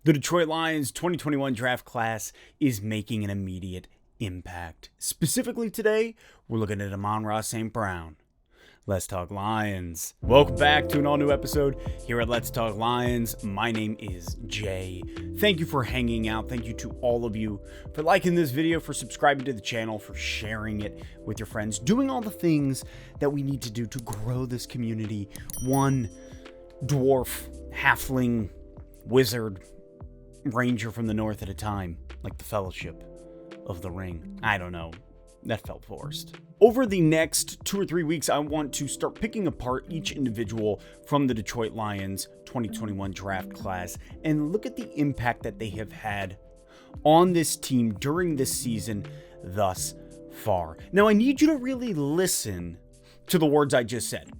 The Detroit Lions 2021 draft class is making an immediate impact. Specifically today, we're looking at Amon Ra St. Brown. Let's Talk Lions. Welcome back to an all-new episode here at Let's Talk Lions. My name is Jay. Thank you for hanging out. Thank you to all of you for liking this video, for subscribing to the channel, for sharing it with your friends, doing all the things that we need to do to grow this community. One dwarf, halfling, wizard, ranger from the north at a time, like the Fellowship of the Ring. I don't know. That felt forced. Over the next 2 or 3 weeks, I want to start picking apart each individual from the Detroit Lions 2021 draft class and look at the impact that they have had on this team during this season thus far. Now, I need you to really listen to the words I just said.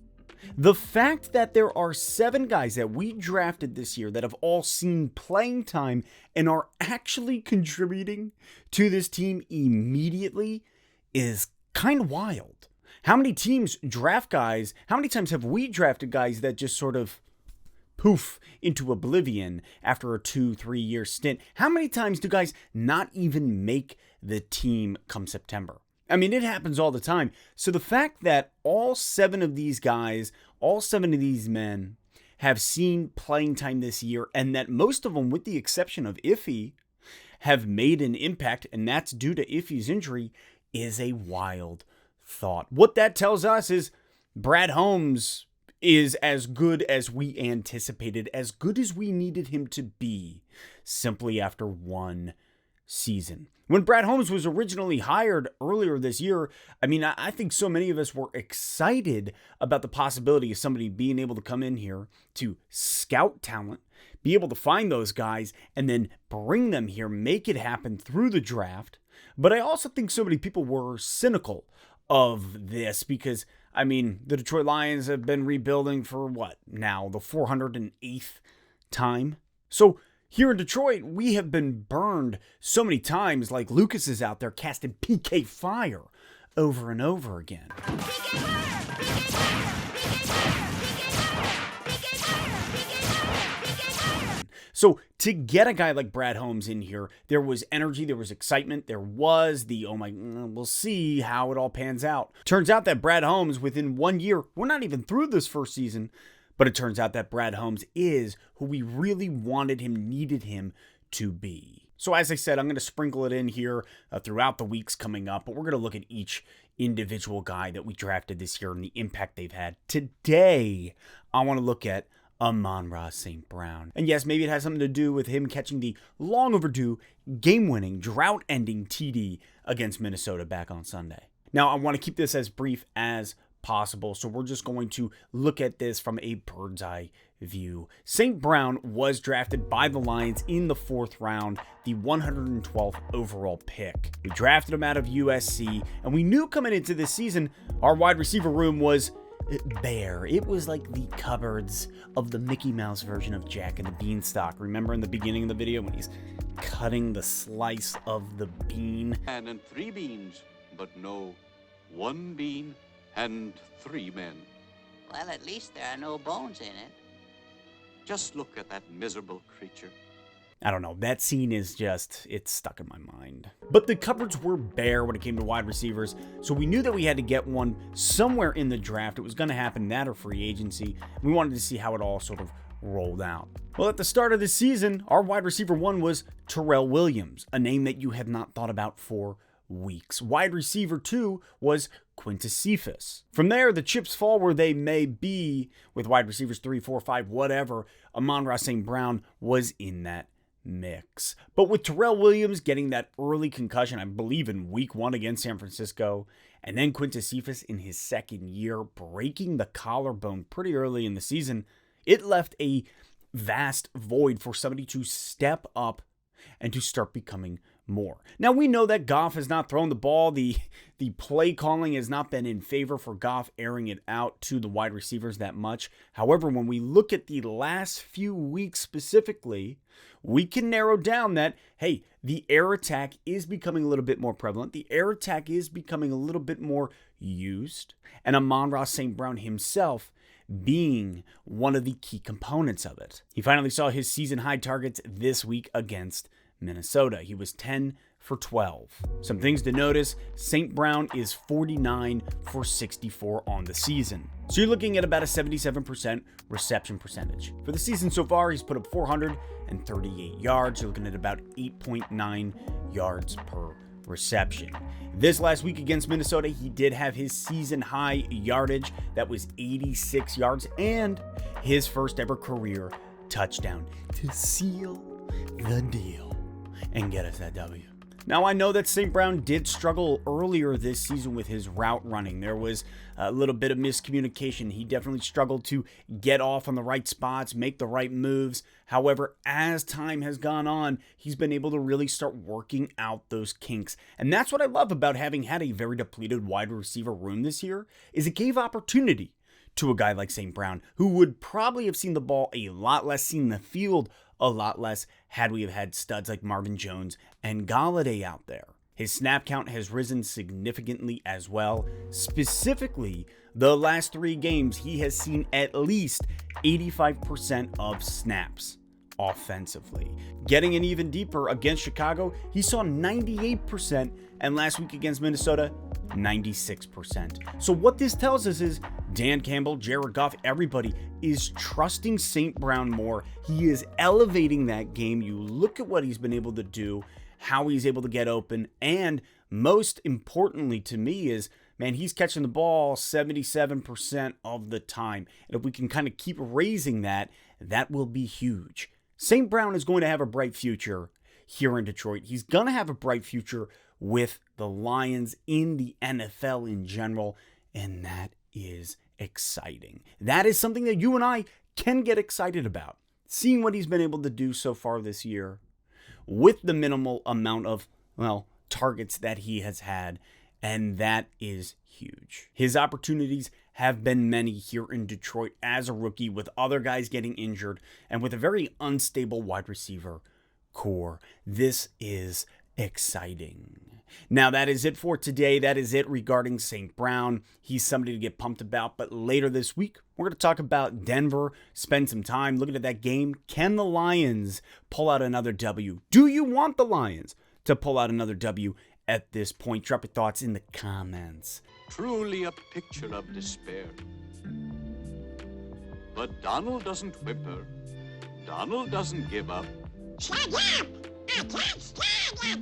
The fact that there are 7 guys that we drafted this year that have all seen playing time and are actually contributing to this team immediately is kind of wild. How many teams draft guys? How many times have we drafted guys that just sort of poof into oblivion after a 2-3 year stint? How many times do guys not even make the team come September? I mean, it happens all the time. So the fact that all 7 of these guys, all 7 of these men have seen playing time this year, and that most of them, with the exception of Iffy, have made an impact, and that's due to Iffy's injury, is a wild thought. What that tells us is Brad Holmes is as good as we anticipated, as good as we needed him to be, simply after 1 season. When Brad Holmes was originally hired earlier this year, I think so many of us were excited about the possibility of somebody being able to come in here to scout talent, be able to find those guys, and then bring them here, make it happen through the draft. But I also think so many people were cynical of this because, the Detroit Lions have been rebuilding for what now, the 408th time? So here in Detroit, we have been burned so many times, like Lucas is out there casting PK fire over and over again. So to get a guy like Brad Holmes in here, there was energy, there was excitement, there was the, we'll see how it all pans out. Turns out that Brad Holmes, within 1 year, we're not even through this first season, but it turns out that Brad Holmes is who we really wanted him, needed him to be. So as I said, I'm going to sprinkle it in here throughout the weeks coming up, but we're going to look at each individual guy that we drafted this year and the impact they've had. Today, I want to look at Amon Ra St. Brown. And yes, maybe it has something to do with him catching the long overdue, game-winning, drought-ending TD against Minnesota back on Sunday. Now, I want to keep this as brief as possible, so we're just going to look at this from a bird's eye view. St. Brown was drafted by the Lions in the 4th round, the 112th overall pick. We drafted him out of USC, and we knew coming into this season, our wide receiver room was bare. It was like the cupboards of the Mickey Mouse version of Jack and the Beanstalk. Remember in the beginning of the video when he's cutting the slice of the bean? And 3 beans, but no, 1 bean and 3 men. Well, at least there are no bones in it. Just look at that miserable creature. I don't know, that scene is just, it's stuck in my mind. But the cupboards were bare when it came to wide receivers, so we knew that we had to get one somewhere in the draft. It was going to happen, that or free agency. We wanted to see how it all sort of rolled out. Well, at the start of the season, our wide receiver 1 was Terrell Williams, a name that you have not thought about for weeks. Wide receiver 2 was Quintus Cephas. From there, the chips fall where they may be with wide receivers 3, 4, 5, whatever. Amon Ra St. Brown was in that mix. But with Terrell Williams getting that early concussion, I believe in week 1 against San Francisco, and then Quintus Cephas in his 2nd year breaking the collarbone pretty early in the season, it left a vast void for somebody to step up and to start becoming more. Now, we know that Goff has not thrown the ball. The play calling has not been in favor for Goff airing it out to the wide receivers that much. However, when we look at the last few weeks specifically, we can narrow down that, hey, the air attack is becoming a little bit more prevalent. The air attack is becoming a little bit more used. And Amon Ra St. Brown himself being one of the key components of it. He finally saw his season-high targets this week against Minnesota. He was 10 for 12. Some things to notice: St. Brown is 49 for 64 on the season. So you're looking at about a 77% reception percentage. For the season so far, he's put up 438 yards. You're looking at about 8.9 yards per reception. This last week against Minnesota, he did have his season high yardage. That was 86 yards and his first ever career touchdown to seal the deal and get us that W. Now, I know that St. Brown did struggle earlier this season with his route running. There was a little bit of miscommunication. He definitely struggled to get off on the right spots, make the right moves. However, as time has gone on, he's been able to really start working out those kinks. And that's what I love about having had a very depleted wide receiver room this year, is it gave opportunity to a guy like St. Brown, who would probably have seen the ball a lot less, seen the field a lot less, had we have had studs like Marvin Jones and Galladay out there. His snap count has risen significantly as well. Specifically, the last 3 games, he has seen at least 85% of snaps offensively. Getting in even deeper, against Chicago, he saw 98%, and last week against Minnesota, 96%. So what this tells us is Dan Campbell, Jared Goff, everybody is trusting St. Brown more. He is elevating that game. You look at what he's been able to do, how he's able to get open, and most importantly to me is, man, he's catching the ball 77% of the time. And if we can kind of keep raising that, that will be huge. St. Brown is going to have a bright future here in Detroit. He's going to have a bright future with the Lions in the NFL in general, and that is exciting. That is something that you and I can get excited about. Seeing what he's been able to do so far this year with the minimal amount of, targets that he has had, and that is huge. His opportunities have been many here in Detroit as a rookie, with other guys getting injured and with a very unstable wide receiver core. This is exciting. Now, that is it for today. That is it regarding St. Brown. He's somebody to get pumped about. But later this week, we're going to talk about Denver, spend some time looking at that game. Can the Lions pull out another W? Do you want the Lions to pull out another W at this point? Drop your thoughts in the comments. Truly a picture of despair. But Donald doesn't whimper. Donald doesn't give up. Shut up! I can't stand it!